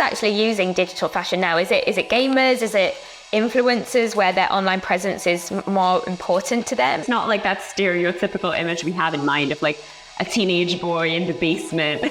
actually using digital fashion now? Is it gamers? Is it influencers where their online presence is more important to them? It's not like that stereotypical image we have in mind of like a teenage boy in the basement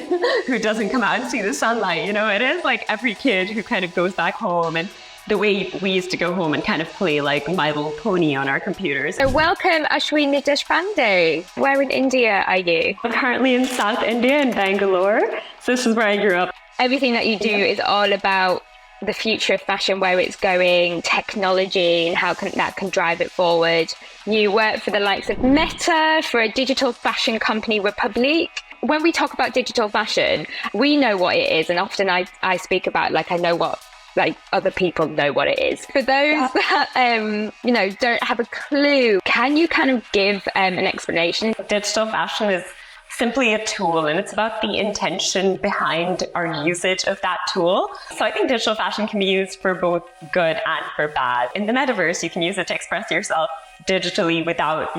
who doesn't come out and see the sunlight. You know, it is like every kid who kind of goes back home, and the way we used to go home and kind of play like My Little Pony on our computers. So welcome, Ashwini Deshpande. Where in India are you? I'm currently in South India in Bangalore. So this is where I grew up. Everything that you do is all about the future of fashion, where it's going, technology, and how that can drive it forward. You work for the likes of Meta, for a digital fashion company, Republic. When we talk about digital fashion, we know what it is, and often I speak about like I know what like other people know what it is. For those that don't have a clue, can you kind of give an explanation? Digital fashion is simply a tool, and it's about the intention behind our usage of that tool. So I think digital fashion can be used for both good and for bad. In the metaverse, you can use it to express yourself digitally without,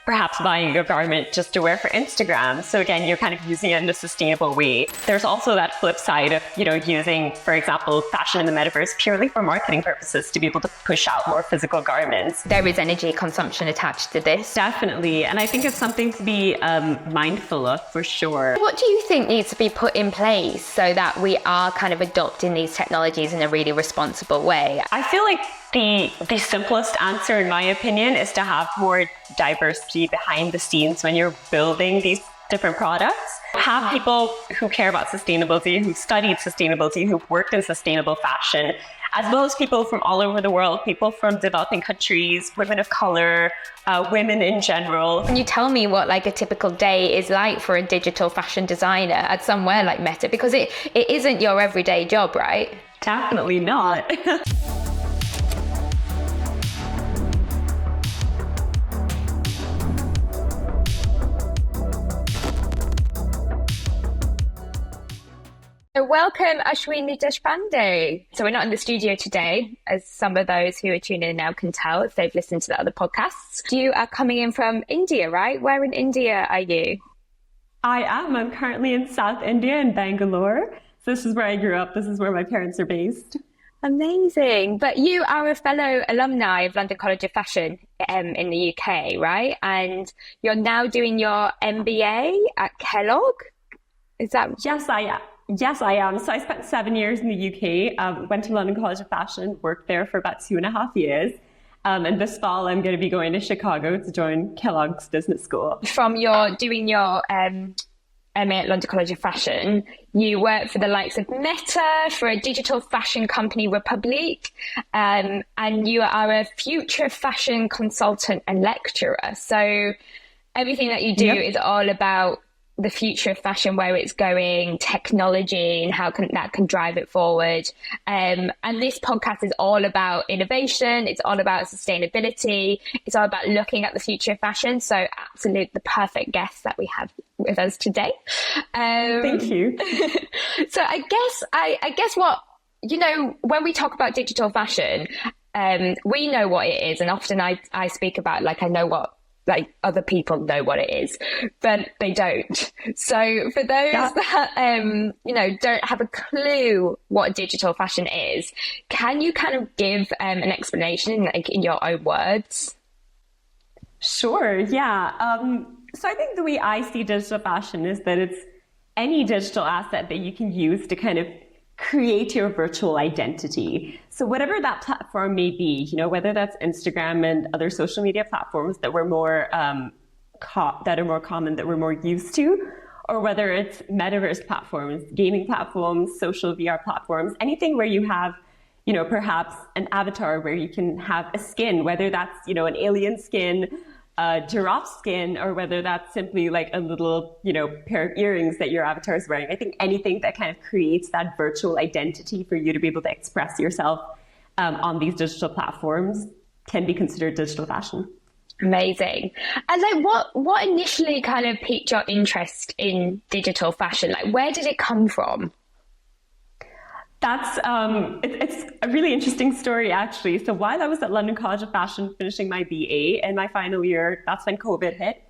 perhaps buying a garment just to wear for Instagram. So again, you're kind of using it in a sustainable way. There's also that flip side of, using, for example, fashion in the metaverse purely for marketing purposes to be able to push out more physical garments. There is energy consumption attached to this. Definitely. And I think it's something to be mindful of for sure. What do you think needs to be put in place so that we are kind of adopting these technologies in a really responsible way? I feel like the simplest answer, in my opinion, is to have more diversity behind the scenes when you're building these different products. Have people who care about sustainability, who studied sustainability, who've worked in sustainable fashion, as well as people from all over the world, people from developing countries, women of color, women in general. Can you tell me what like a typical day is like for a digital fashion designer at somewhere like Meta? Because it isn't your everyday job, right? Definitely not. So welcome, Ashwini Deshpande. So we're not in the studio today, as some of those who are tuning in now can tell if they've listened to the other podcasts. You are coming in from India, right? Where in India are you? I am. I'm currently in South India in Bangalore. So this is where I grew up. This is where my parents are based. Amazing. But you are a fellow alumni of London College of Fashion in the UK, right? And you're now doing your MBA at Kellogg. Is that? Yes, I am. Yes, I am. So I spent 7 years in the UK, went to London College of Fashion, worked there for about 2.5 years. And this fall, I'm going to be going to Chicago to join Kellogg's Business School. From doing your MA at London College of Fashion, you work for the likes of Meta, for a digital fashion company, Republic, and you are a future fashion consultant and lecturer. So everything that you do is all about the future of fashion, where it's going, technology, and how that can drive it forward. And this podcast is all about innovation. It's all about sustainability. It's all about looking at the future of fashion. So absolutely the perfect guest that we have with us today. Thank you. So I guess what, when we talk about digital fashion, we know what it is. And often I speak about like, I know what, like other people know what it is, but they don't. So for those that, don't have a clue what digital fashion is, can you kind of give an explanation like in your own words? Sure. Yeah. So I think the way I see digital fashion is that it's any digital asset that you can use to kind of create your virtual identity. So whatever that platform may be, whether that's Instagram and other social media platforms that we're more that are more common, that we're more used to, or whether it's metaverse platforms, gaming platforms, social VR platforms, anything where you have, perhaps an avatar where you can have a skin, whether that's, an alien skin, giraffe skin, or whether that's simply like a little, pair of earrings that your avatar is wearing. I think anything that kind of creates that virtual identity for you to be able to express yourself on these digital platforms can be considered digital fashion. Amazing. And like what initially kind of piqued your interest in digital fashion? Like where did it come from? That's it's a really interesting story, actually. So while I was at London College of Fashion finishing my BA in my final year, that's when COVID hit.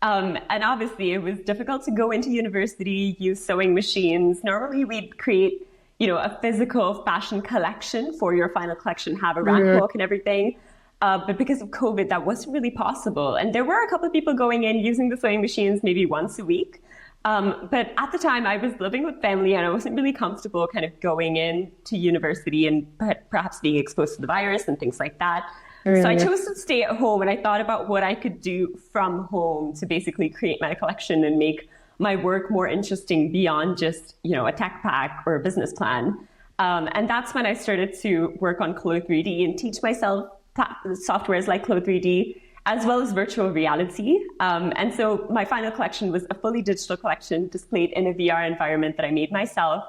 And obviously it was difficult to go into university, use sewing machines. Normally we'd create, a physical fashion collection for your final collection, have a rank book and everything. But because of COVID, that wasn't really possible. And there were a couple of people going in using the sewing machines maybe once a week. But at the time, I was living with family and I wasn't really comfortable kind of going in to university and perhaps being exposed to the virus and things like that. So I chose to stay at home, and I thought about what I could do from home to basically create my collection and make my work more interesting beyond just, a tech pack or a business plan. And that's when I started to work on Clo3D and teach myself softwares like Clo3D, as well as virtual reality. And so my final collection was a fully digital collection displayed in a VR environment that I made myself.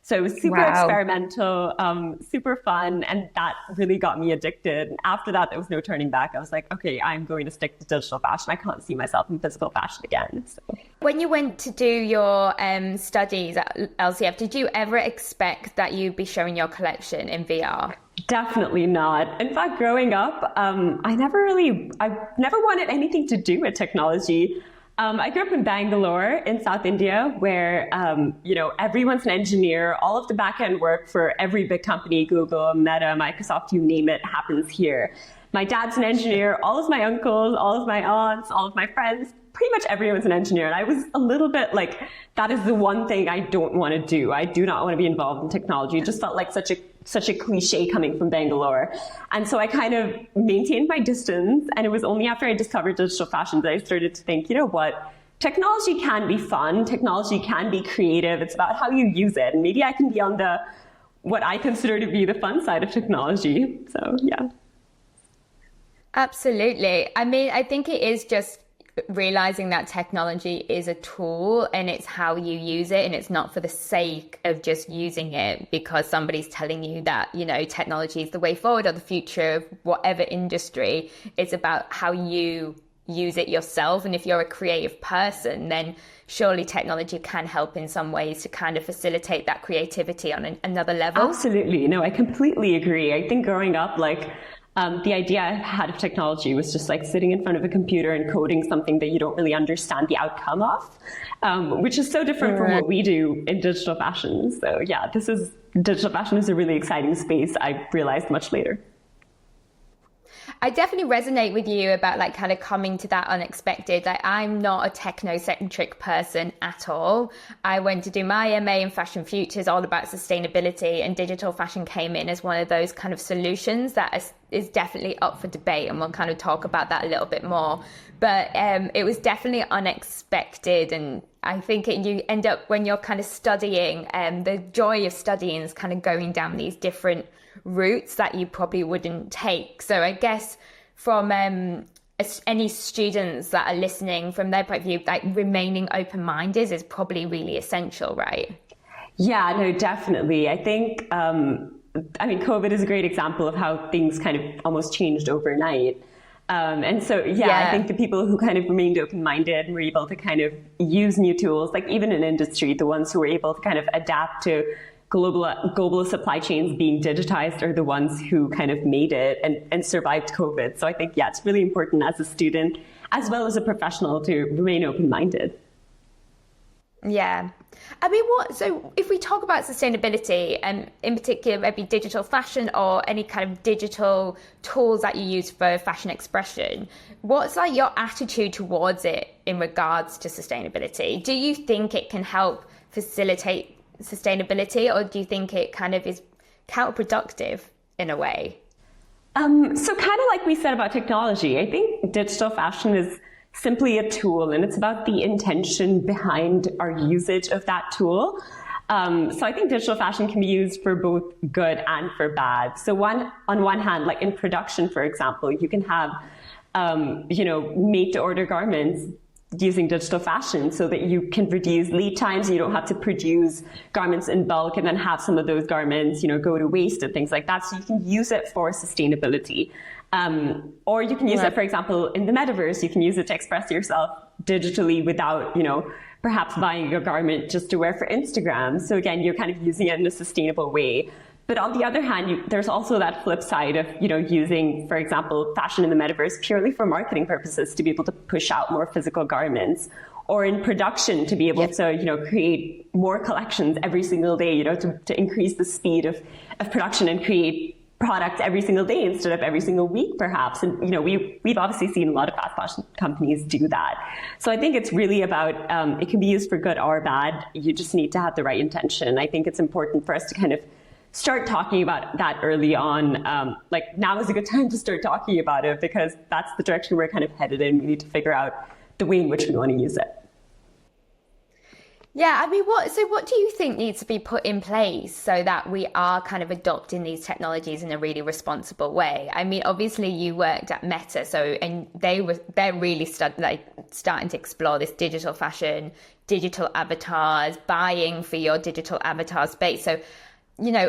So it was super experimental, super fun, and that really got me addicted. And after that, there was no turning back. I was like, okay, I'm going to stick to digital fashion. I can't see myself in physical fashion again. So. When you went to do your studies at LCF, did you ever expect that you'd be showing your collection in VR? Definitely not. In fact, growing up, I never wanted anything to do with technology. I grew up in Bangalore in South India, where, everyone's an engineer. All of the back-end work for every big company, Google, Meta, Microsoft, you name it, happens here. My dad's an engineer. All of my uncles, all of my aunts, all of my friends, pretty much everyone's an engineer. And I was a little bit like, that is the one thing I don't want to do. I do not want to be involved in technology. It just felt like such a cliche coming from Bangalore. And so I kind of maintained my distance. And it was only after I discovered digital fashion that I started to think, technology can be fun. Technology can be creative. It's about how you use it. And maybe I can be on what I consider to be the fun side of technology. So, yeah. Absolutely. I mean, I think it is just realizing that technology is a tool and it's how you use it, and it's not for the sake of just using it because somebody's telling you that, technology is the way forward or the future of whatever industry. It's about how you use it yourself. And if you're a creative person, then surely technology can help in some ways to kind of facilitate that creativity on another level. Absolutely. No, I completely agree. I think growing up, the idea I had of technology was just like sitting in front of a computer and coding something that you don't really understand the outcome of, which is so different from what we do in digital fashion. So yeah, digital fashion is a really exciting space. I realized much later. I definitely resonate with you about kind of coming to that unexpected. I'm not a technocentric person at all. I went to do my MA in Fashion Futures, all about sustainability, and digital fashion came in as one of those kind of solutions that is definitely up for debate, and we'll kind of talk about that a little bit more. But it was definitely unexpected, and I think you end up, when you're kind of studying, the joy of studying is kind of going down these different routes that you probably wouldn't take. So I guess from any students that are listening, from their point of view, remaining open-minded is probably really essential, right? Yeah, no, definitely. I think, COVID is a great example of how things kind of almost changed overnight. And so, I think the people who kind of remained open-minded and were able to kind of use new tools, like even in industry, the ones who were able to kind of adapt to global supply chains being digitized are the ones who kind of made it and survived COVID. So I think, it's really important as a student, as well as a professional, to remain open-minded. Yeah. I mean, so if we talk about sustainability, and in particular, maybe digital fashion or any kind of digital tools that you use for fashion expression, what's your attitude towards it in regards to sustainability? Do you think it can help facilitate sustainability, or do you think it kind of is counterproductive in a way? So kind of like we said about technology, I think digital fashion is simply a tool, and it's about the intention behind our usage of that tool. So I think digital fashion can be used for both good and for bad. So on one hand, like in production, for example, you can have, made to order garments using digital fashion so that you can reduce lead times. You don't have to produce garments in bulk and then have some of those garments, go to waste and things like that. So you can use it for sustainability. Or you can use it, for example, in the metaverse. You can use it to express yourself digitally without, perhaps buying a garment just to wear for Instagram. So again, you're kind of using it in a sustainable way. But on the other hand, there's also that flip side of, using, for example, fashion in the metaverse purely for marketing purposes to be able to push out more physical garments, or in production to be able to, create more collections every single day, to increase the speed of production and create products every single day instead of every single week, perhaps. And, we've obviously seen a lot of fast fashion companies do that. So I think it's really about, it can be used for good or bad. You just need to have the right intention. I think it's important for us to kind of start talking about that early on. Now is a good time to start talking about it, because that's the direction we're kind of headed in. We need to figure out the way in which we want to use it. Yeah, I mean, what do you think needs to be put in place so that we are kind of adopting these technologies in a really responsible way? I mean, obviously you worked at Meta, and they're really starting to explore this digital fashion, digital avatars, buying for your digital avatar space. So,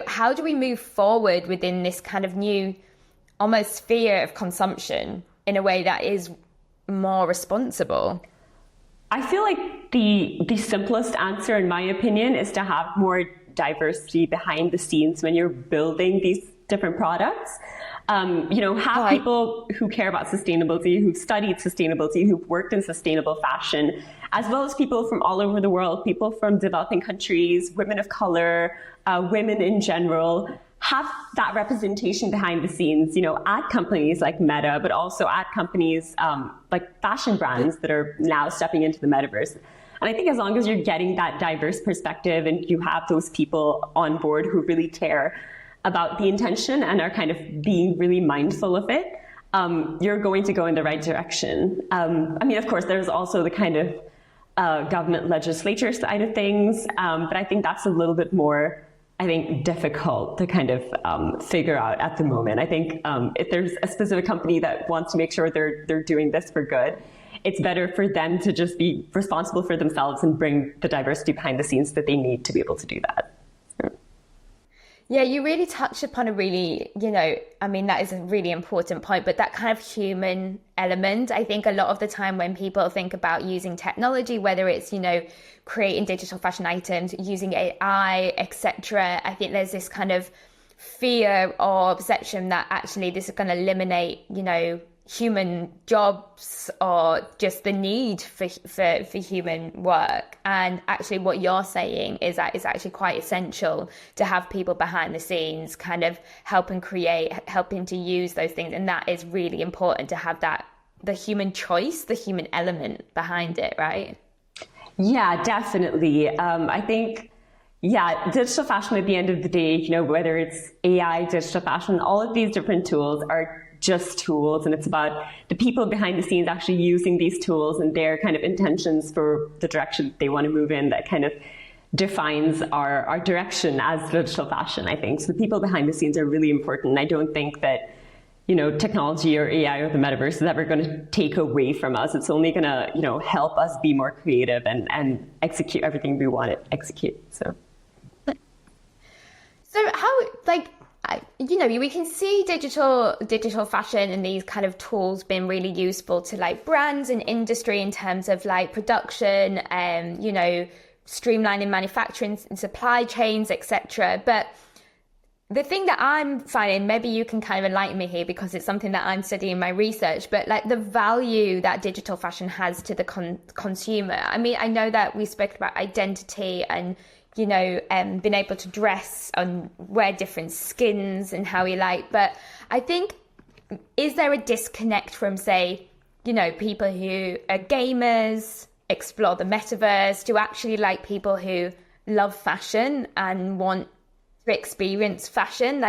how do we move forward within this kind of new almost sphere of consumption in a way that is more responsible? I feel like the simplest answer, in my opinion, is to have more diversity behind the scenes when you're building these different products. Have people who care about sustainability, who've studied sustainability, who've worked in sustainable fashion, as well as people from all over the world, people from developing countries, women of color, women in general, have that representation behind the scenes, at companies like Meta, but also at companies like fashion brands that are now stepping into the metaverse. And I think as long as you're getting that diverse perspective and you have those people on board who really care about the intention and are kind of being really mindful of it, you're going to go in the right direction. Of course, there's also the kind of government legislature side of things, but I think that's a little bit more difficult to kind of figure out at the moment. I think if there's a specific company that wants to make sure they're doing this for good, it's better for them to just be responsible for themselves and bring the diversity behind the scenes that they need to be able to do that. Yeah, you really touched upon a really, that is a really important point, but that kind of human element, I think a lot of the time when people think about using technology, whether it's, creating digital fashion items, using AI, etc., I think there's this kind of fear or perception that actually this is going to eliminate, human jobs or just the need for human work. And actually what you're saying is that it's actually quite essential to have people behind the scenes kind of helping to use those things. And that is really important to have the human choice, the human element behind it, right? Yeah, definitely. I think, digital fashion at the end of the day, whether it's AI, digital fashion, all of these different tools are just tools, and it's about the people behind the scenes actually using these tools and their kind of intentions for the direction they want to move in that kind of defines our direction as digital fashion, I think. So the people behind the scenes are really important. I don't think that, technology or AI or the metaverse is ever going to take away from us. It's only going to, help us be more creative and execute everything we want to execute. So how, we can see digital fashion and these kind of tools being really useful to brands and industry in terms of production and, streamlining manufacturing and supply chains, etc. But the thing that I'm finding, maybe you can kind of enlighten me here because it's something that I'm studying in my research, but the value that digital fashion has to the consumer. I mean, I know that we spoke about identity and, being able to dress and wear different skins and how you like. But I think, is there a disconnect from, say, people who are gamers, explore the metaverse, to actually people who love fashion and want to experience fashion?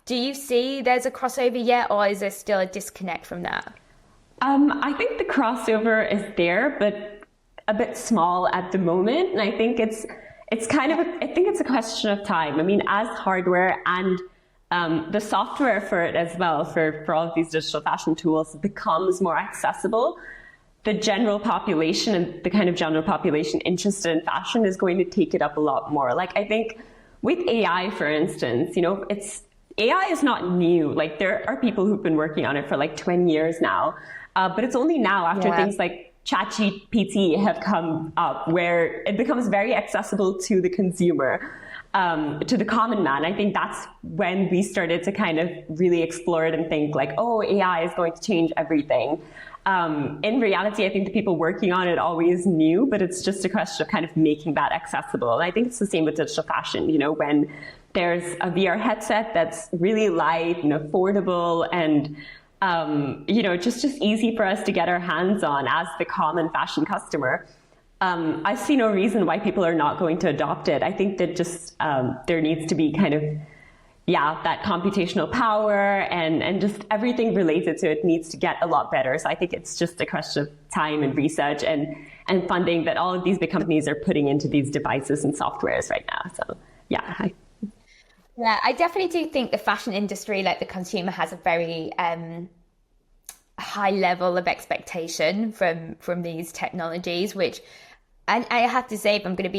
Do you see there's a crossover yet, or is there still a disconnect from that? I think the crossover is there, but a bit small at the moment. And I think it's a question of time. I mean, as hardware and the software for it as well, for all of these digital fashion tools becomes more accessible, the general population and the kind of general population interested in fashion is going to take it up a lot more. I think with AI, for instance, AI is not new. There are people who've been working on it for 20 years now, but it's only now after things like ChatGPT have come up where it becomes very accessible to the consumer, to the common man. I think that's when we started to kind of really explore it and think AI is going to change everything. in reality, I think the people working on it always knew, but it's just a question of kind of making that accessible. And I think it's the same with digital fashion, when there's a VR headset that's really light and affordable and, just easy for us to get our hands on as the common fashion customer. I see no reason why people are not going to adopt it. I think that just there needs to be kind of, that computational power and just everything related to it needs to get a lot better. So I think it's just a question of time and research and funding that all of these big companies are putting into these devices and softwares right now. So yeah. Yeah, I definitely do think the fashion industry, like the consumer, has a very high level of expectation from these technologies, which, and I have to say, if I'm going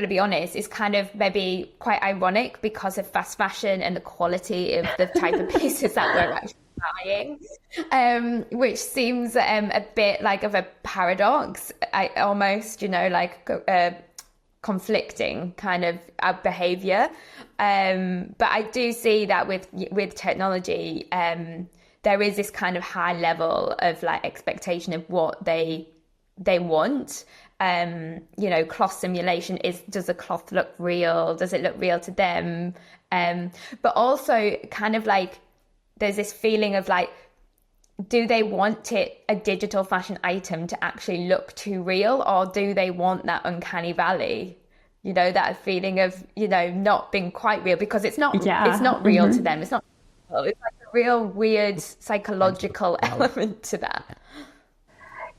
to be honest, is kind of maybe quite ironic because of fast fashion and the quality of the type of pieces that we're actually buying, which seems a bit like of a paradox. I almost, conflicting kind of behavior. But I do see that with technology, there is this kind of high level of like expectation of what they want. Cloth simulation does the cloth look real? Does it look real to them? But also kind of like there's this feeling of like, do they want a digital fashion item to actually look too real, or do they want that uncanny valley? That feeling of, not being quite real because it's not real to them. It's not. It's like a real weird psychological element to that.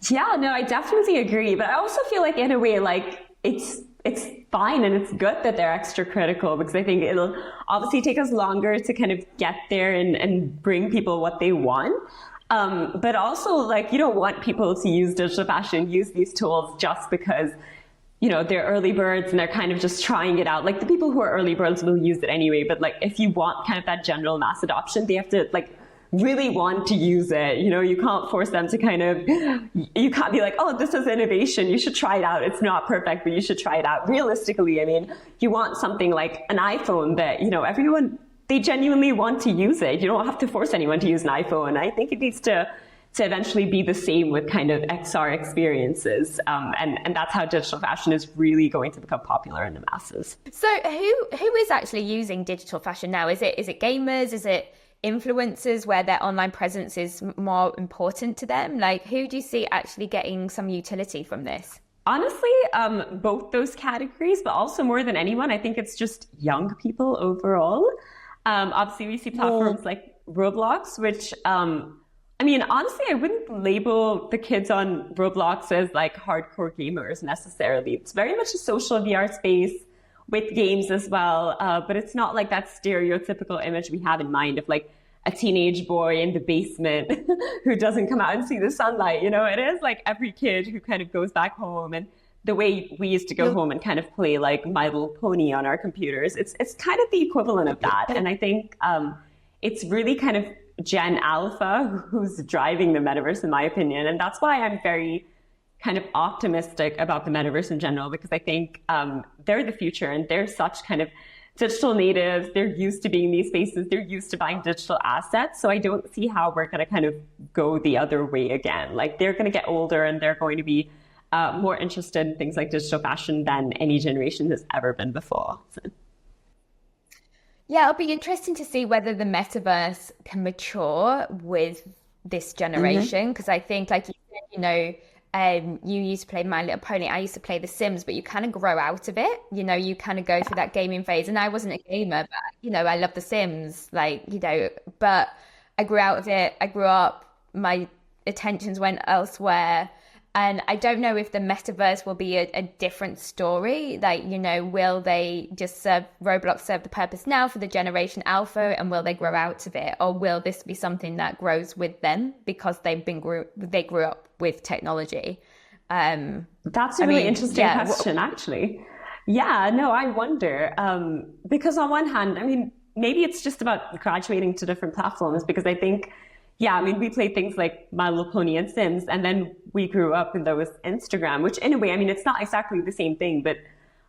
Yeah, no, I definitely agree. But I also feel like in a way, like it's fine and it's good that they're extra critical, because I think it'll obviously take us longer to kind of get there and bring people what they want. But also, like, you don't want people to use digital fashion, use these tools just because, they're early birds and they're kind of just trying it out. Like, the people who are early birds will use it anyway. But like, if you want kind of that general mass adoption, they have to like really want to use it. You can't force them to kind of, you can't be like, oh, this is innovation, you should try it out. It's not perfect, but you should try it out. Realistically, I mean, you want something like an iPhone that, everyone, they genuinely want to use it. You don't have to force anyone to use an iPhone. I think it needs to eventually be the same with kind of XR experiences. And that's how digital fashion is really going to become popular in the masses. So who is actually using digital fashion now? Is it gamers? Is it influencers where their online presence is more important to them? Like, who do you see actually getting some utility from this? Honestly, both those categories, but also more than anyone, I think it's just young people overall. Obviously, we see platforms like Roblox, which, honestly, I wouldn't label the kids on Roblox as like hardcore gamers necessarily. It's very much a social VR space with games as well. But it's not like that stereotypical image we have in mind of like a teenage boy in the basement who doesn't come out and see the sunlight. It is like every kid who kind of goes back home, and the way we used to go home and kind of play like My Little Pony on our computers. It's kind of the equivalent of that. And I think it's really kind of Gen Alpha who's driving the metaverse, in my opinion. And that's why I'm very kind of optimistic about the metaverse in general, because I think they're the future and they're such kind of digital natives. They're used to being in these spaces. They're used to buying digital assets. So I don't see how we're going to kind of go the other way again. Like, they're going to get older and they're going to be more interested in things like digital fashion than any generation has ever been before. So. Yeah, it'll be interesting to see whether the metaverse can mature with this generation, because I think, like you said, you used to play My Little Pony, I used to play The Sims, but you kind of grow out of it. You kind of go through that gaming phase. And I wasn't a gamer, but, I love The Sims, but I grew out of it. I grew up, my attentions went elsewhere. And I don't know if the metaverse will be a different story. Like, will they just Roblox serve the purpose now for the generation alpha, and will they grow out of it? Or will this be something that grows with them because they grew up with technology? That's a really interesting question, actually. Yeah, no, I wonder. Because on one hand, maybe it's just about graduating to different platforms, because I think, we played things like My Little Pony and Sims, and then we grew up and there was Instagram, which in a way, it's not exactly the same thing, but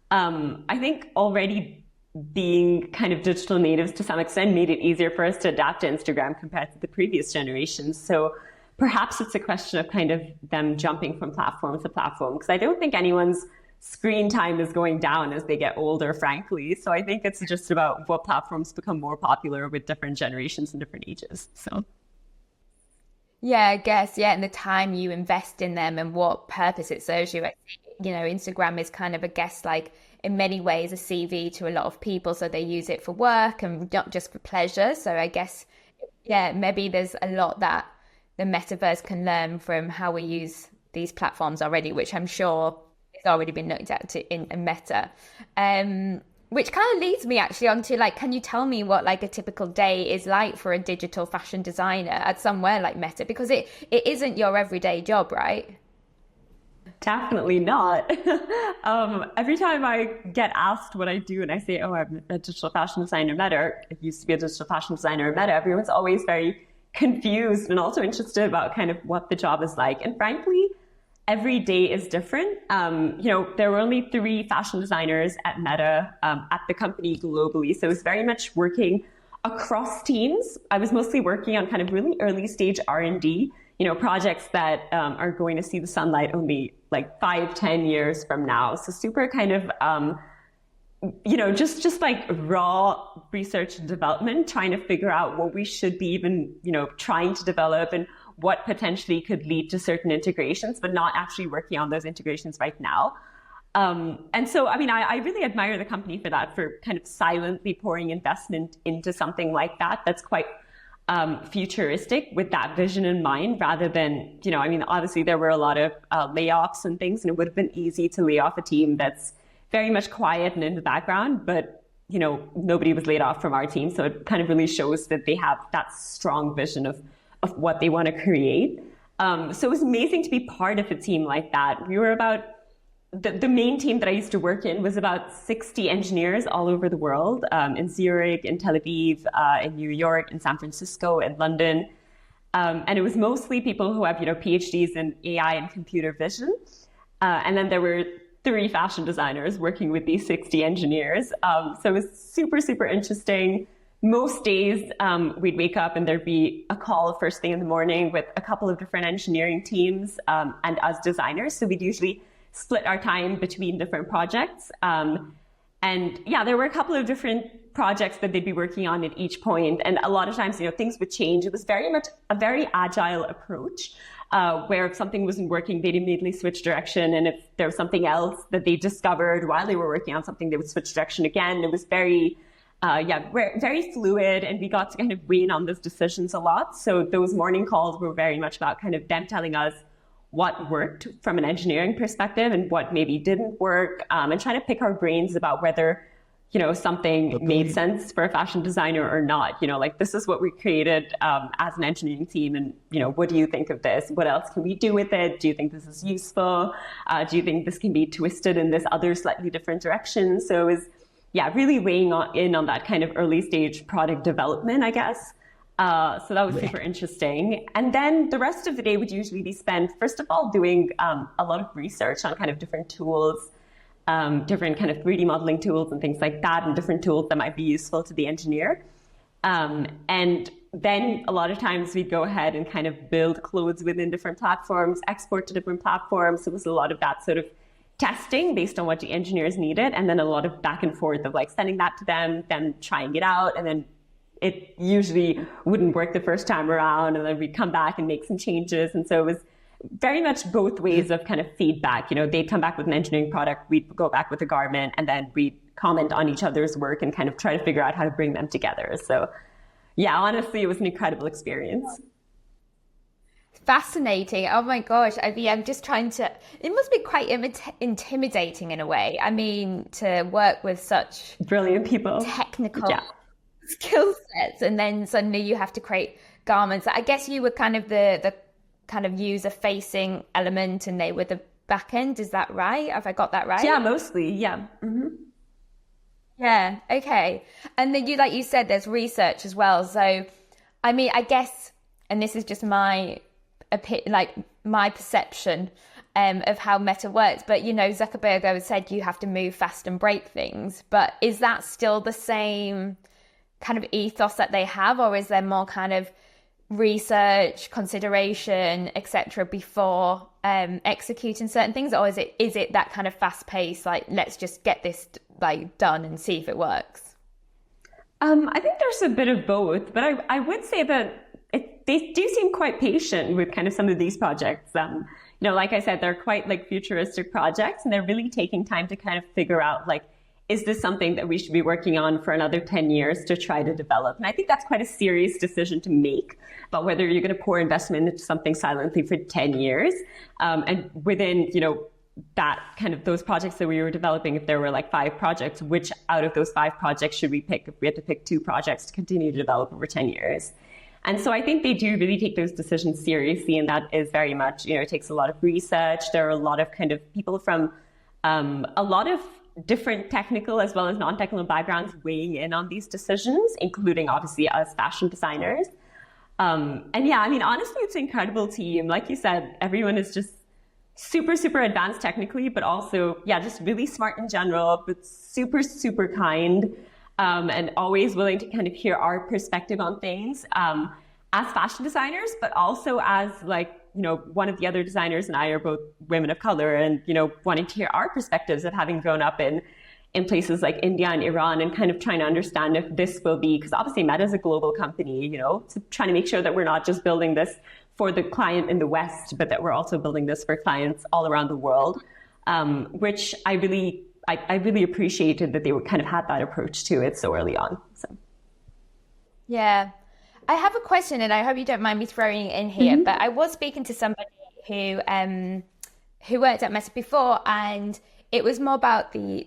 I think already being kind of digital natives to some extent made it easier for us to adapt to Instagram compared to the previous generations. So perhaps it's a question of kind of them jumping from platform to platform, because I don't think anyone's screen time is going down as they get older, frankly. So I think it's just about what platforms become more popular with different generations and different ages. So yeah, I guess, yeah, and the time you invest in them and what purpose it serves you. Instagram is kind of, I guess, like in many ways a CV to a lot of people, so they use it for work and not just for pleasure. So I guess, yeah, maybe there's a lot that the metaverse can learn from how we use these platforms already, which I'm sure has already been looked at in Meta. Which kind of leads me actually onto, like, can you tell me what like a typical day is like for a digital fashion designer at somewhere like Meta? Because it isn't your everyday job, right? definitely not. Every time I get asked what I do and I say, oh, I'm a digital fashion designer at Meta, I used to be a digital fashion designer at Meta, everyone's always very confused and also interested about kind of what the job is like. And frankly, every day is different. There were only 3 fashion designers at Meta, at the company globally. So it's very much working across teams. I was mostly working on kind of really early stage R&D, projects that are going to see the sunlight only like 5-10 years from now. So super kind of, just like raw research and development, trying to figure out what we should be even, trying to develop and what potentially could lead to certain integrations, but not actually working on those integrations right now. And so, I really admire the company for that, for kind of silently pouring investment into something like that. That's quite futuristic with that vision in mind, rather than, obviously there were a lot of layoffs and things, and it would have been easy to lay off a team that's very much quiet and in the background, but, nobody was laid off from our team. So it kind of really shows that they have that strong vision of what they want to create. So it was amazing to be part of a team like that. We were about, the main team that I used to work in was about 60 engineers all over the world, in Zurich, in Tel Aviv, in New York, in San Francisco, in London. And it was mostly people who have, PhDs in AI and computer vision. And then there were 3 fashion designers working with these 60 engineers. So it was super, super interesting. Most days, we'd wake up and there'd be a call first thing in the morning with a couple of different engineering teams and us designers. So we'd usually split our time between different projects. There were a couple of different projects that they'd be working on at each point. And a lot of times, things would change. It was very much a very agile approach, where if something wasn't working, they'd immediately switch direction. And if there was something else that they discovered while they were working on something, they would switch direction again. It was very fluid, and we got to kind of weigh in on those decisions a lot. So those morning calls were very much about kind of them telling us what worked from an engineering perspective and what maybe didn't work, and trying to pick our brains about whether, something made sense for a fashion designer or not. Like, this is what we created as an engineering team, and, what do you think of this? What else can we do with it? Do you think this is useful? Do you think this can be twisted in this other slightly different direction? So it was, really weighing in on that kind of early stage product development, I guess. So that was super interesting. And then the rest of the day would usually be spent, first of all, doing a lot of research on kind of different tools, different kind of 3D modeling tools and things like that, and different tools that might be useful to the engineer. And then a lot of times we'd go ahead and kind of build clothes within different platforms, export to different platforms. So it was a lot of that sort of testing based on what the engineers needed, and then a lot of back and forth of like sending that to them trying it out, and then it usually wouldn't work the first time around, and then we'd come back and make some changes. And so it was very much both ways of kind of feedback. They'd come back with an engineering product, we'd go back with a garment, and then we'd comment on each other's work and kind of try to figure out how to bring them together. So honestly, it was an incredible experience. Fascinating. Oh my gosh. I'm just trying to, it must be quite intimidating in a way. To work with such brilliant people, technical skill sets, and then suddenly you have to create garments. I guess you were kind of the kind of user facing element, and they were the back end. Is that right? Have I got that right? Yeah, mostly. Yeah. Mm-hmm. Yeah. Okay. And then like you said, there's research as well. So, I guess, and this is just my perception of how Meta works, but Zuckerberg always said you have to move fast and break things. But is that still the same kind of ethos that they have, or is there more kind of research, consideration, etc. before executing certain things, or is it that kind of fast pace, like let's just get this like done and see if it works? I think there's a bit of both, but I would say that they do seem quite patient with kind of some of these projects. Like I said, they're quite like futuristic projects, and they're really taking time to kind of figure out like, is this something that we should be working on for another 10 years to try to develop? And I think that's quite a serious decision to make about whether you're going to pour investment into something silently for 10 years. And within, that kind of those projects that we were developing, if there were like 5 projects, which out of those 5 projects should we pick if we had to pick 2 projects to continue to develop over 10 years? And so I think they do really take those decisions seriously. And that is very much, it takes a lot of research. There are a lot of kind of people from a lot of different technical as well as non-technical backgrounds weighing in on these decisions, including obviously us fashion designers. And yeah, I mean, honestly, it's an incredible team. Like you said, everyone is just super, super advanced technically, but also, yeah, just really smart in general, but super, super kind, and always willing to kind of hear our perspective on things, as fashion designers, but also as like, one of the other designers and I are both women of color, and, wanting to hear our perspectives of having grown up in places like India and Iran, and kind of trying to understand if this will be, because obviously Meta is a global company, so trying to make sure that we're not just building this for the client in the West, but that we're also building this for clients all around the world, which I really appreciated that they were kind of had that approach to it so early on. So, yeah. I have a question, and I hope you don't mind me throwing it in here, but I was speaking to somebody who worked at Meta before, and it was more about the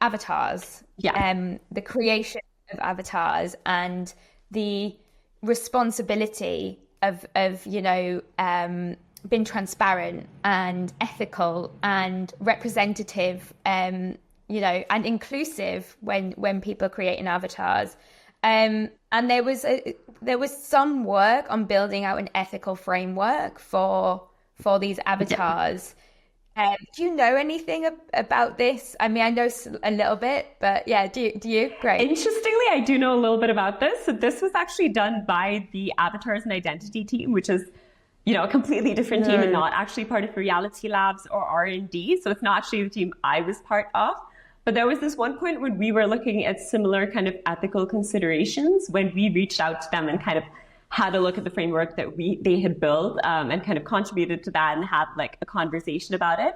avatars, the creation of avatars, and the responsibility of being transparent and ethical and representative, and inclusive when people are creating avatars. And there was some work on building out an ethical framework for these avatars. Do you know anything about this? I mean, I know a little bit, but yeah, do you? Great. Interestingly, I do know a little bit about this. So this was actually done by the Avatars and Identity team, which is, a completely different team and not actually part of Reality Labs or R&D. So it's not actually the team I was part of. But there was this one point when we were looking at similar kind of ethical considerations when we reached out to them and kind of had a look at the framework that they had built, and kind of contributed to that and had like a conversation about it.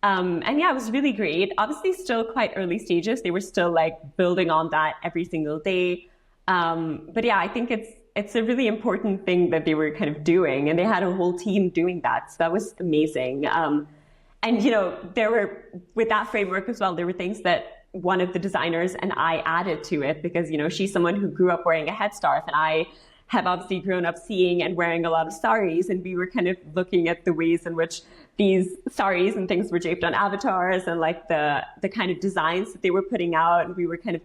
And yeah, it was really great. Obviously still quite early stages. They were still like building on that every single day. But yeah, I think it's a really important thing that they were kind of doing, and they had a whole team doing that. So that was amazing. And, there were, with that framework as well, there were things that one of the designers and I added to it because, she's someone who grew up wearing a headscarf, and I have obviously grown up seeing and wearing a lot of saris, and we were kind of looking at the ways in which these saris and things were draped on avatars and like the kind of designs that they were putting out, and we were kind of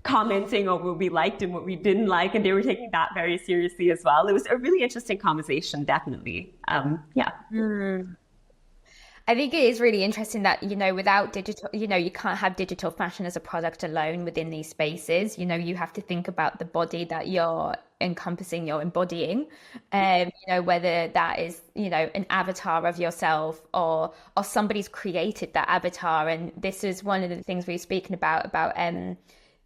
commenting on what we liked and what we didn't like, and they were taking that very seriously as well. It was a really interesting conversation, definitely. Yeah. I think it is really interesting that, without digital, you can't have digital fashion as a product alone within these spaces. You have to think about the body that you're encompassing, you're embodying, whether that is, an avatar of yourself or somebody's created that avatar. And this is one of the things we were speaking about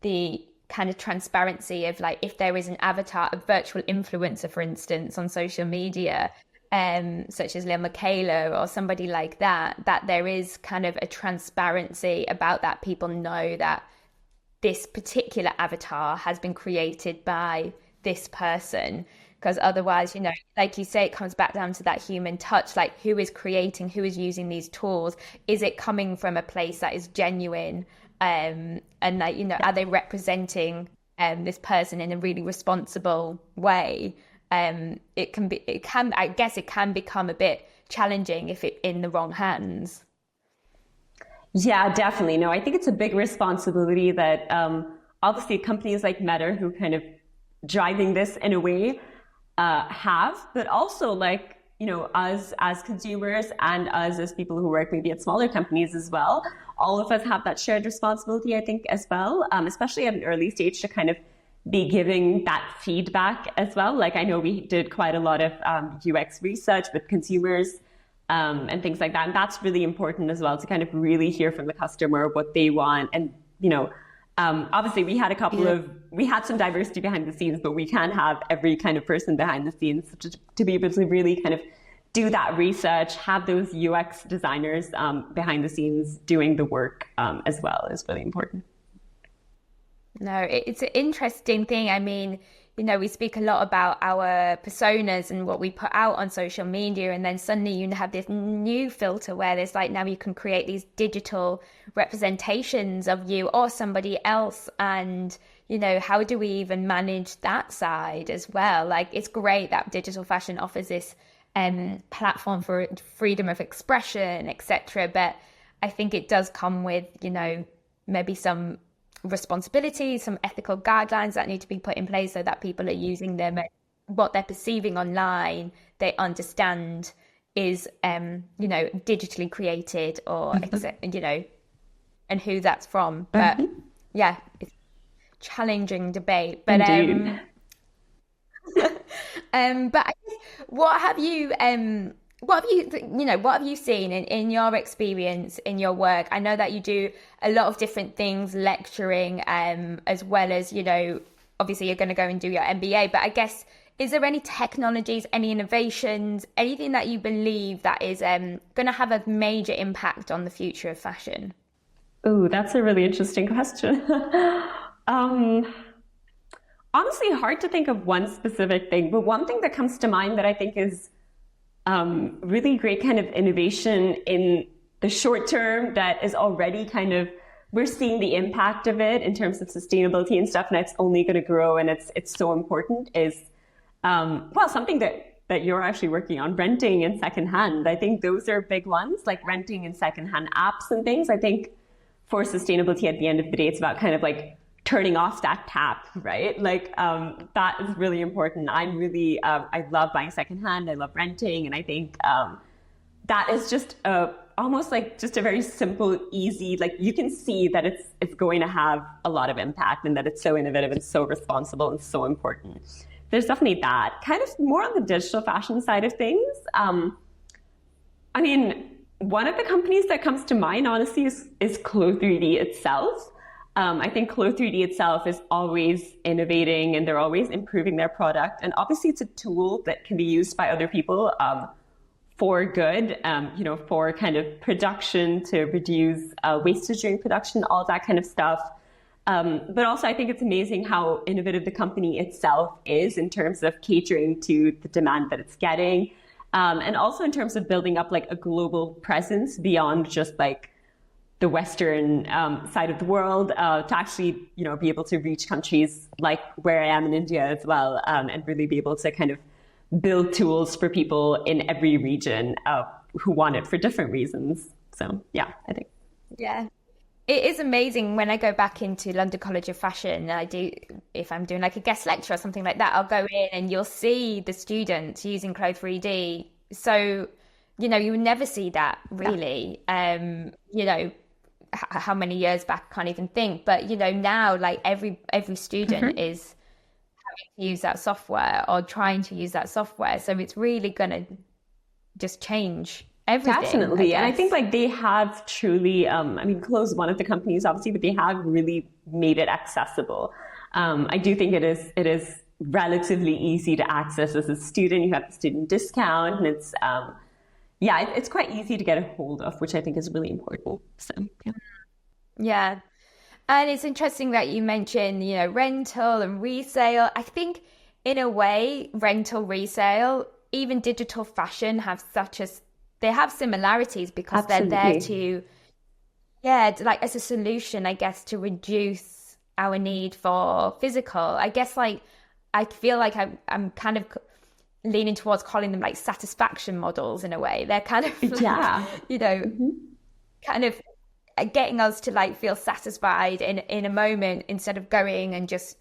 the kind of transparency of like, if there is an avatar, a virtual influencer, for instance, on social media, such as Lil Michaela or somebody like that there is kind of a transparency about that. People know that this particular avatar has been created by this person, because otherwise, like you say, it comes back down to that human touch, like who is creating, who is using these tools, is it coming from a place that is genuine, and like, are they representing this person in a really responsible way? I guess it can become a bit challenging if it's in the wrong hands. Yeah, definitely. No, I think it's a big responsibility that obviously companies like Meta, who kind of driving this in a way, have, but also like, us as consumers and us as people who work maybe at smaller companies as well, all of us have that shared responsibility, I think, as well, especially at an early stage, to kind of be giving that feedback as well. Like I know we did quite a lot of UX research with consumers and things like that. And that's really important as well, to kind of really hear from the customer what they want. And, obviously we had we had some diversity behind the scenes, but we can't have every kind of person behind the scenes to be able to really kind of do that research, have those UX designers behind the scenes doing the work as well is really important. No, it's an interesting thing. I mean, we speak a lot about our personas and what we put out on social media, and then suddenly you have this new filter where there's like, now you can create these digital representations of you or somebody else. And, how do we even manage that side as well? Like, it's great that digital fashion offers this platform for freedom of expression, etc. But I think it does come with, maybe some responsibilities, some ethical guidelines that need to be put in place so that people are using them, what they're perceiving online, they understand is, digitally created or, and who that's from. But yeah, it's a challenging debate. But but I guess, what have you seen in your experience, in your work? I know that you do a lot of different things, lecturing, as well as, obviously you're going to go and do your MBA, but I guess, is there any technologies, any innovations, anything that you believe that is going to have a major impact on the future of fashion? Oh, that's a really interesting question. Honestly, hard to think of one specific thing, but one thing that comes to mind that I think is really great kind of innovation in the short term that is already kind of, we're seeing the impact of it in terms of sustainability and stuff, and it's only going to grow, and it's so important, is something that you're actually working on, renting and secondhand. I think those are big ones, like renting and secondhand apps and things. I think for sustainability, at the end of the day, it's about kind of like turning off that tap, right? Like that is really important. I'm really, I love buying secondhand. I love renting. And I think that is just almost like just a very simple, easy, like you can see that it's going to have a lot of impact, and that it's so innovative and so responsible and so important. There's definitely that. Kind of more on the digital fashion side of things. I mean, one of the companies that comes to mind, honestly, is Clo3D itself. I think Clo3D itself is always innovating, and they're always improving their product. And obviously it's a tool that can be used by other people for good, for kind of production, to reduce wastage during production, all that kind of stuff. But also I think it's amazing how innovative the company itself is in terms of catering to the demand that it's getting. And also in terms of building up like a global presence beyond just like the Western side of the world, to actually, be able to reach countries like where I am in India as well, and really be able to kind of build tools for people in every region who want it for different reasons. So yeah, I think. Yeah. It is amazing when I go back into London College of Fashion. If I'm doing like a guest lecture or something like that, I'll go in and you'll see the students using Clo3D. So, you would never see that really. Yeah. How many years back, I can't even think. But, now like every student is having to use that software or trying to use that software. So it's really going to just change everything. Definitely. And I think like they have truly, Clo's one of the companies obviously, but they have really made it accessible. I do think it is relatively easy to access as a student. You have the student discount, and it's quite easy to get a hold of, which I think is really important. So yeah. And it's interesting that you mentioned, rental and resale. I think in a way, rental, resale, even digital fashion they have similarities because Absolutely. They're there to, like as a solution, I guess, to reduce our need for physical. I guess like, I feel like I'm kind of leaning towards calling them like satisfaction models in a way. They're kind of, kind of getting us to like feel satisfied in a moment instead of going and just,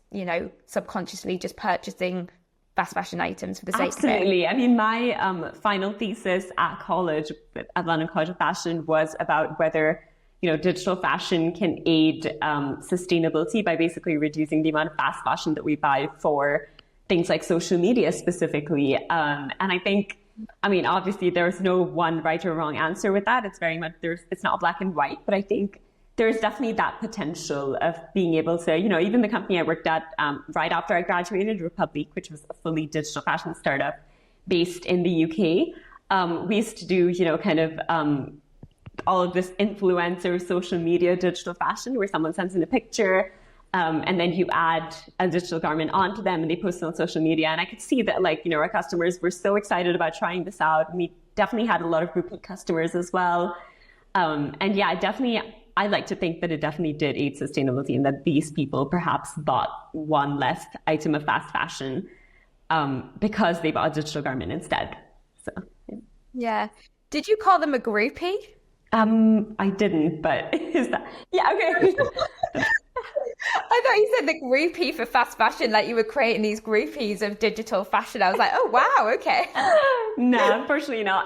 subconsciously just purchasing fast fashion items for the sake of it. Absolutely. I mean, my final thesis at college, at London College of Fashion, was about whether, digital fashion can aid sustainability by basically reducing the amount of fast fashion that we buy for things like social media specifically. And I think, obviously there's no one right or wrong answer with that. It's very much, it's not black and white, but I think there's definitely that potential of being able to, even the company I worked at right after I graduated, Republic, which was a fully digital fashion startup based in the UK. We used to do, all of this influencer social media digital fashion where someone sends in a picture and then you add a digital garment onto them and they post it on social media. And I could see that our customers were so excited about trying this out. And we definitely had a lot of repeat customers as well. And yeah, definitely, I like to think that it definitely did aid sustainability and that these people perhaps bought one less item of fast fashion because they bought a digital garment instead. So yeah. Did you call them a groupie? I didn't, but is that, yeah, okay. I thought you said the groupie for fast fashion, like you were creating these groupies of digital fashion. I was like, oh, wow, okay. No, unfortunately not.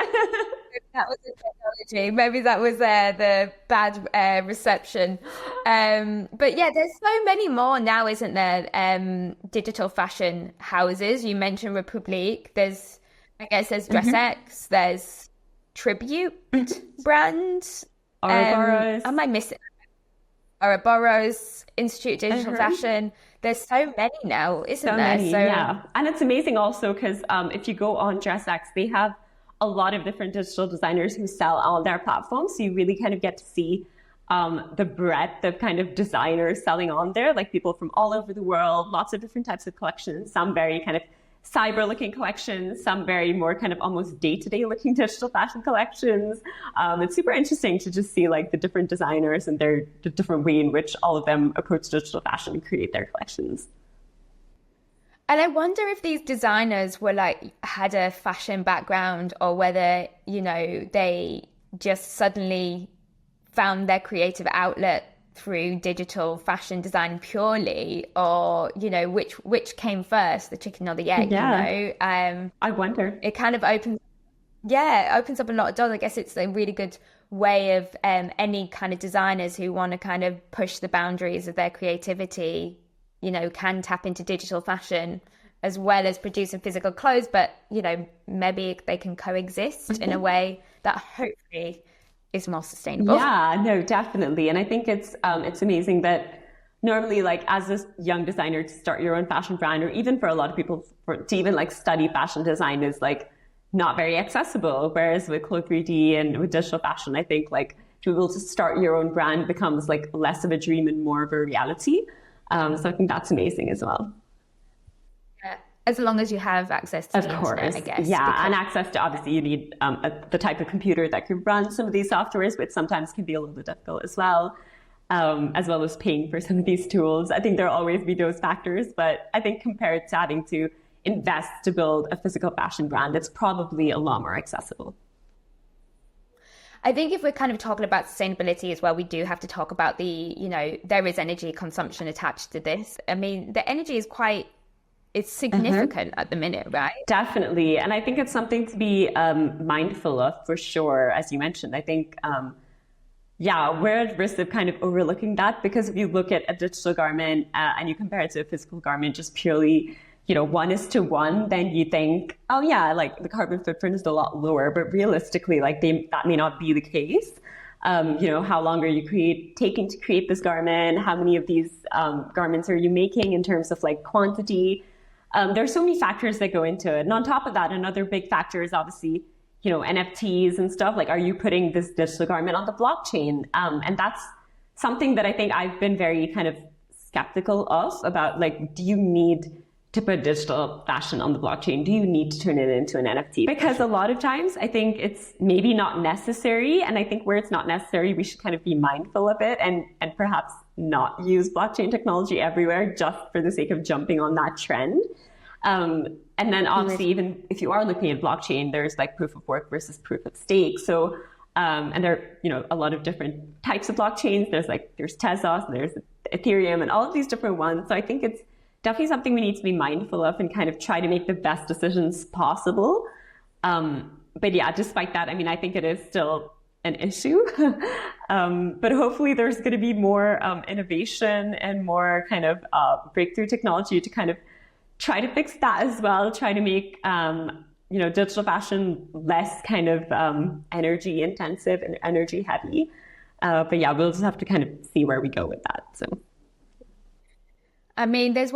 That was the technology. Maybe that was the bad reception. But yeah, there's so many more now, isn't there? Digital fashion houses. You mentioned Republic. There's DressX. There's Tribute brands. Ouroboros. Am I missing? Ouroboros, Institute Digital Fashion. There's so many now, isn't there? Many, yeah. And it's amazing also because if you go on DressX, they have a lot of different digital designers who sell on their platforms. So you really kind of get to see the breadth of kind of designers selling on there, like people from all over the world, lots of different types of collections, some very kind of cyber looking collections, some very more kind of almost day-to-day looking digital fashion collections. It's super interesting to just see like the different designers and the different way in which all of them approach digital fashion and create their collections. And I wonder if these designers were had a fashion background or whether, they just suddenly found their creative outlet through digital fashion design purely, or which came first, the chicken or the egg. I wonder. It kind of opens up a lot of doors. I guess it's a really good way of any kind of designers who want to kind of push the boundaries of their creativity, can tap into digital fashion as well as producing physical clothes, but maybe they can coexist in a way that hopefully is more sustainable. Yeah, no, definitely. And I think it's amazing that normally, as a young designer, to start your own fashion brand, or even for a lot of people to even study fashion design is not very accessible. Whereas with Clo 3D and with digital fashion, I think to be able to start your own brand becomes less of a dream and more of a reality. So I think that's amazing as well. As long as you have access to the internet, I guess. Yeah, and access to, obviously, you need the type of computer that can run some of these softwares, which sometimes can be a little bit difficult as well as paying for some of these tools. I think there'll always be those factors, but I think compared to having to invest to build a physical fashion brand, it's probably a lot more accessible. I think if we're kind of talking about sustainability as well, we do have to talk about there is energy consumption attached to this. I mean, the energy is it's significant at the minute, right? Definitely. And I think it's something to be mindful of for sure. As you mentioned, I think, we're at risk of kind of overlooking that, because if you look at a digital garment and you compare it to a physical garment, just purely, 1:1, then you think, oh yeah, the carbon footprint is a lot lower, but realistically, that may not be the case. How long are you taking to create this garment? How many of these garments are you making in terms of quantity? There's so many factors that go into it. And on top of that, another big factor is obviously, NFTs and stuff. Are you putting this digital garment on the blockchain? And that's something that I think I've been very kind of skeptical of about, do you need to put digital fashion on the blockchain? Do you need to turn it into an NFT? Because a lot of times I think it's maybe not necessary. And I think where it's not necessary, we should kind of be mindful of it and perhaps not use blockchain technology everywhere just for the sake of jumping on that trend. And then obviously, even if you are looking at blockchain, there's proof of work versus proof of stake. So, and there are, a lot of different types of blockchains. There's Tezos, and there's Ethereum, and all of these different ones. So I think it's definitely something we need to be mindful of and kind of try to make the best decisions possible. But yeah, despite that, I mean, I think it is still an issue. But hopefully there's going to be more innovation and more kind of breakthrough technology to kind of try to fix that as well, try to make digital fashion less kind of energy intensive and energy heavy. But yeah, we'll just have to kind of see where we go with that. So. I mean, there's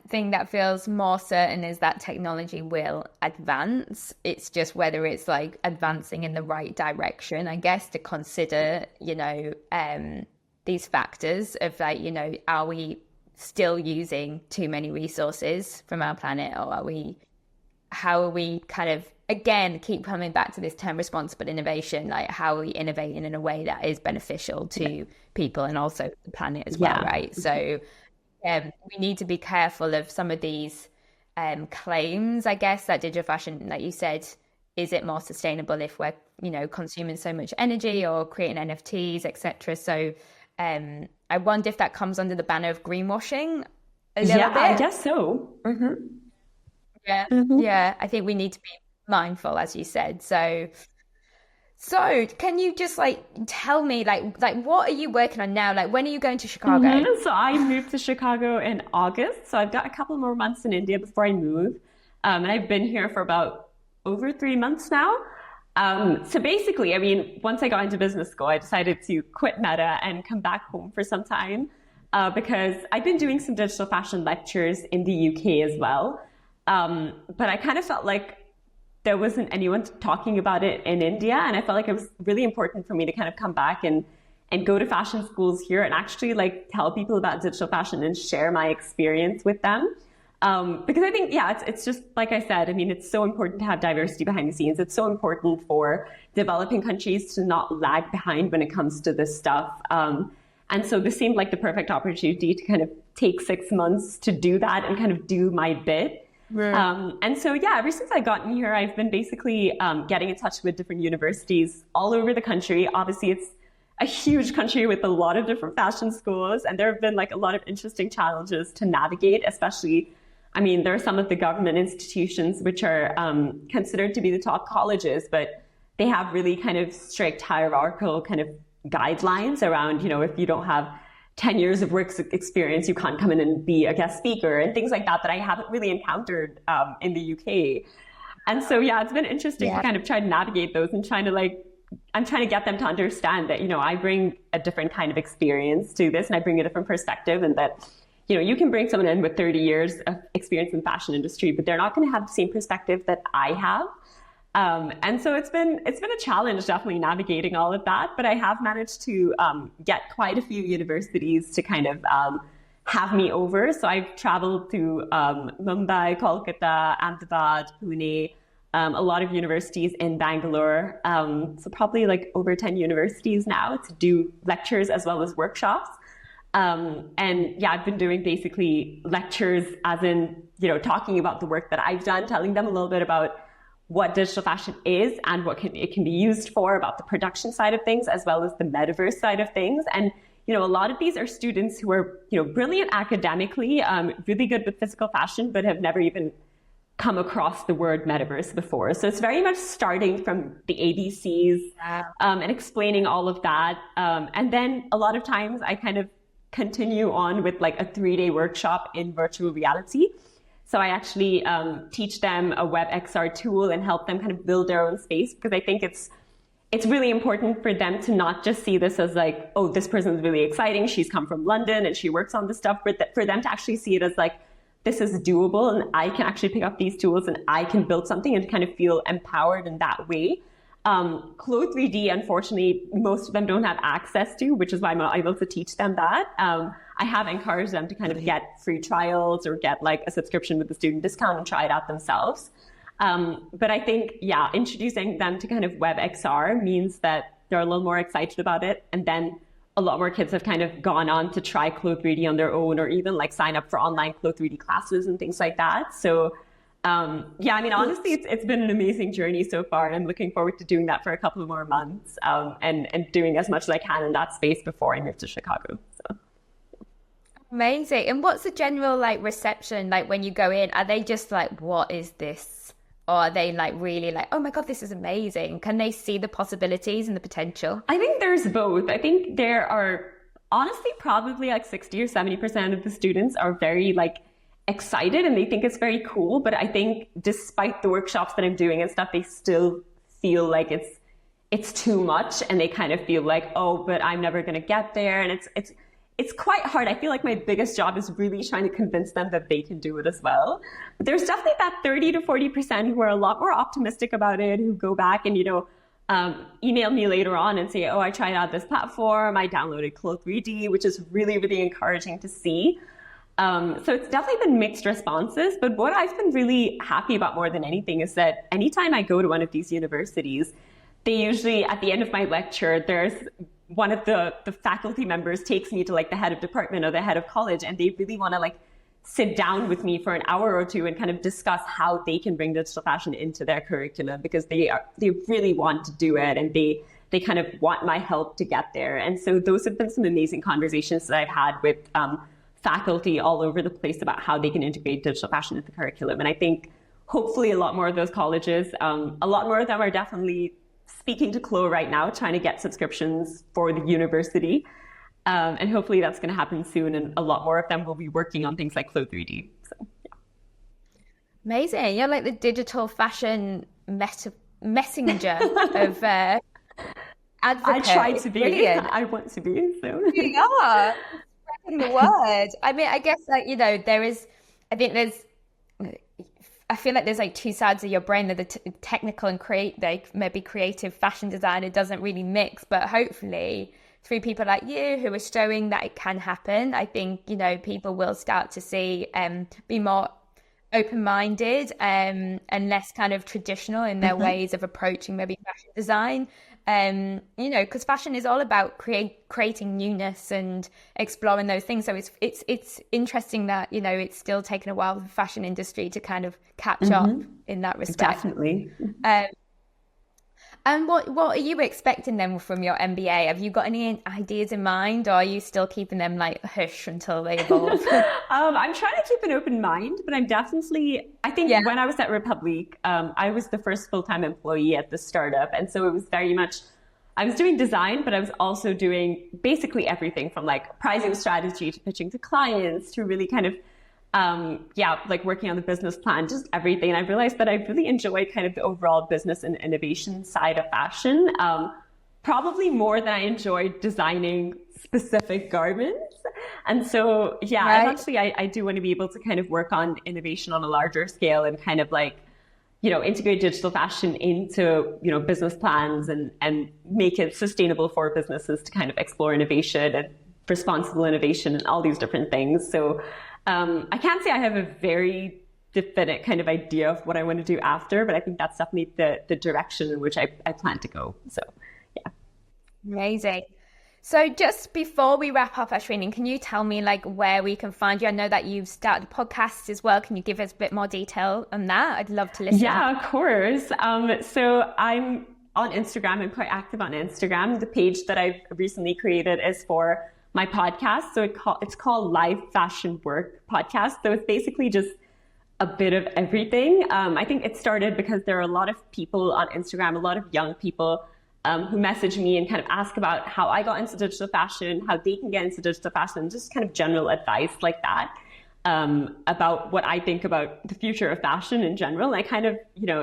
thing that feels more certain is that technology will advance. It's just whether it's like advancing in the right direction, I guess, to consider, these factors of like, are we still using too many resources from our planet, or how are we kind of, again, keep coming back to this term responsible innovation, like how are we innovating in a way that is beneficial to people and also the planet as well, right? So we need to be careful of some of these claims, I guess, that digital fashion, like you said, is it more sustainable if we're, consuming so much energy or creating NFTs, etc. So I wonder if that comes under the banner of greenwashing a little bit. I guess so. Mm-hmm. Yeah, yeah. I think we need to be mindful, as you said. So can you just tell me what are you working on now? Like, when are you going to Chicago? Mm-hmm. So I moved to Chicago in August. So I've got a couple more months in India before I move. And I've been here for about over 3 months now. So basically, I mean, once I got into business school, I decided to quit Meta and come back home for some time because I've been doing some digital fashion lectures in the UK as well. But I kind of felt like there wasn't anyone talking about it in India. And I felt like it was really important for me to kind of come back and go to fashion schools here and actually tell people about digital fashion and share my experience with them. Because I think, it's just like I said, I mean, it's so important to have diversity behind the scenes. It's so important for developing countries to not lag behind when it comes to this stuff. And so this seemed like the perfect opportunity to kind of take 6 months to do that and kind of do my bit. Right. And so, ever since I've gotten here, I've been basically getting in touch with different universities all over the country. Obviously, it's a huge country with a lot of different fashion schools, and there have been a lot of interesting challenges to navigate, especially, I mean, there are some of the government institutions which are considered to be the top colleges, but they have really kind of strict hierarchical kind of guidelines around, if you don't have 10 years of work experience, you can't come in and be a guest speaker and things like that I haven't really encountered in the UK. And so, it's been interesting to kind of try to navigate those and I'm trying to get them to understand that, I bring a different kind of experience to this and I bring a different perspective, and that, you can bring someone in with 30 years of experience in the fashion industry, but they're not going to have the same perspective that I have. And so it's been a challenge, definitely navigating all of that, but I have managed to get quite a few universities to kind of have me over. So I've traveled to Mumbai, Kolkata, Ahmedabad, Pune, a lot of universities in Bangalore. So probably over 10 universities now to do lectures as well as workshops. And I've been doing basically lectures as in, talking about the work that I've done, telling them a little bit about what digital fashion is and what it can be used for, about the production side of things, as well as the metaverse side of things. And, a lot of these are students who are, brilliant academically, really good with physical fashion, but have never even come across the word metaverse before. So it's very much starting from the ABCs and explaining all of that. And then a lot of times I kind of continue on with a 3-day workshop in virtual reality. So I actually teach them a web XR tool and help them kind of build their own space, because I think it's really important for them to not just see this as oh, this person's really exciting, she's come from London and she works on this stuff, but for them to actually see it as this is doable and I can actually pick up these tools and I can build something and kind of feel empowered in that way. Clo 3D, unfortunately, most of them don't have access to, which is why I'm not able to teach them that. I have encouraged them to kind of get free trials or get a subscription with the student discount and try it out themselves. But I think, introducing them to kind of web XR means that they're a little more excited about it. And then a lot more kids have kind of gone on to try Clo 3D on their own, or even sign up for online Clo 3D classes and things like that. So I mean, honestly, it's been an amazing journey so far, and I'm looking forward to doing that for a couple of more months, and doing as much as I can in that space before I move to Chicago. So. Amazing. And what's the general reception when you go in? Are they just what is this or are they like really like, oh my God, this is amazing? Can they see the possibilities and the potential? I think there's both. I think there are honestly probably like 60 or 70% of the students are very like excited and they think it's very cool. But I think despite the workshops that I'm doing and stuff, they still feel like it's too much, and they kind of feel like, oh, but I'm never going to get there. And it's quite hard. I feel like my biggest job is really trying to convince them that they can do it as well. But there's definitely that 30 to 40% who are a lot more optimistic about it, who go back and, email me later on and say, oh, I tried out this platform. I downloaded Clo 3D, which is really, really encouraging to see. So it's definitely been mixed responses. But what I've been really happy about more than anything is that anytime I go to one of these universities, they usually, at the end of my lecture, there's one of the faculty members takes me to like the head of department or the head of college, and they really want to like sit down with me for an hour or two and kind of discuss how they can bring digital fashion into their curriculum, because they really want to do it, and they kind of want my help to get there. And so those have been some amazing conversations that I've had with faculty all over the place about how they can integrate digital fashion into the curriculum. And I think hopefully a lot more of those colleges, a lot more of them are definitely speaking to Clo right now, trying to get subscriptions for the university. And hopefully that's going to happen soon. And a lot more of them will be working on things like Clo 3D. So, yeah. Amazing. You're like the digital fashion messenger of advocates. I try to be. Brilliant. I want to be. So. You are spreading the word. I mean, I guess like, I feel like there's like two sides of your brain, that the technical and maybe creative fashion design, it doesn't really mix, but hopefully through people like you who are showing that it can happen, I think, people will start to see, be more open-minded and less kind of traditional in their ways of approaching maybe fashion design. Because fashion is all about creating newness and exploring those things. So it's interesting that, it's still taken a while for the fashion industry to kind of catch up in that respect. Definitely. And what are you expecting then from your MBA? Have you got any ideas in mind, or are you still keeping them like hush until they evolve? I'm trying to keep an open mind, but I think when I was at Republic, I was the first full-time employee at the startup. And so it was very much, I was doing design, but I was also doing basically everything from like pricing strategy to pitching to clients to really kind of like working on the business plan, just everything. And I realized that I really enjoy kind of the overall business and innovation side of fashion, probably more than I enjoy designing specific garments. And so, right. I do want to be able to kind of work on innovation on a larger scale and kind of like, integrate digital fashion into, business plans and make it sustainable for businesses to kind of explore innovation and responsible innovation and all these different things. So I can't say I have a very definite kind of idea of what I want to do after, but I think that's definitely the direction in which I plan to go. So, yeah. Amazing. So just before we wrap up, Ashwini, can you tell me like where we can find you? I know that you've started a podcast as well. Can you give us a bit more detail on that? I'd love to listen. Yeah, of course. So I'm on Instagram. I'm quite active on Instagram. The page that I've recently created is for my podcast. So it's called Live Fashion Work Podcast. So it's basically just a bit of everything. I think it started because there are a lot of people on Instagram, a lot of young people who message me and kind of ask about how I got into digital fashion, how they can get into digital fashion, just kind of general advice like that about what I think about the future of fashion in general. And I kind of,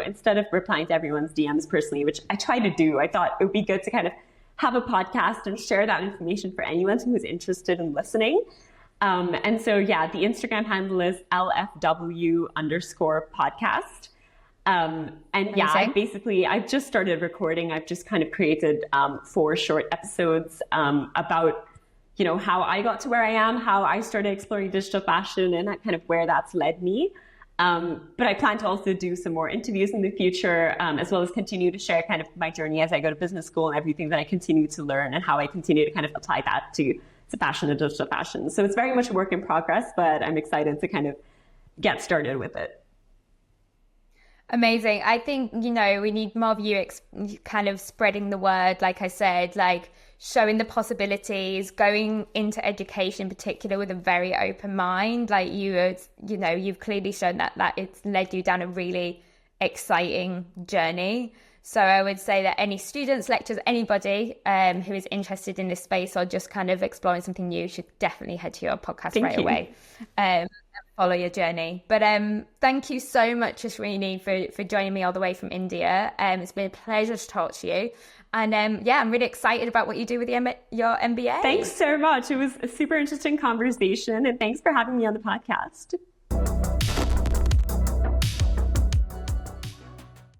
instead of replying to everyone's DMs personally, which I try to do, I thought it would be good to kind of have a podcast and share that information for anyone who is interested in listening. And so, the Instagram handle is LFW_podcast. I've just started recording. I've just kind of created 4 short episodes about, how I got to where I am, how I started exploring digital fashion, and kind of where that's led me. But I plan to also do some more interviews in the future, as well as continue to share kind of my journey as I go to business school and everything that I continue to learn and how I continue to kind of apply that to fashion and digital fashion. So it's very much a work in progress, but I'm excited to kind of get started with it. Amazing. I think, we need more of you kind of spreading the word, like I said, like showing the possibilities, going into education in particular with a very open mind. Like you've clearly shown that it's led you down a really exciting journey. So I would say that any students, lecturers, anybody who is interested in this space or just kind of exploring something new should definitely head to your podcast right away and follow your journey. But thank you so much, Ashwini, for joining me all the way from India. It's been a pleasure to talk to you. And I'm really excited about what you do with your MBA. Thanks so much. It was a super interesting conversation, and thanks for having me on the podcast.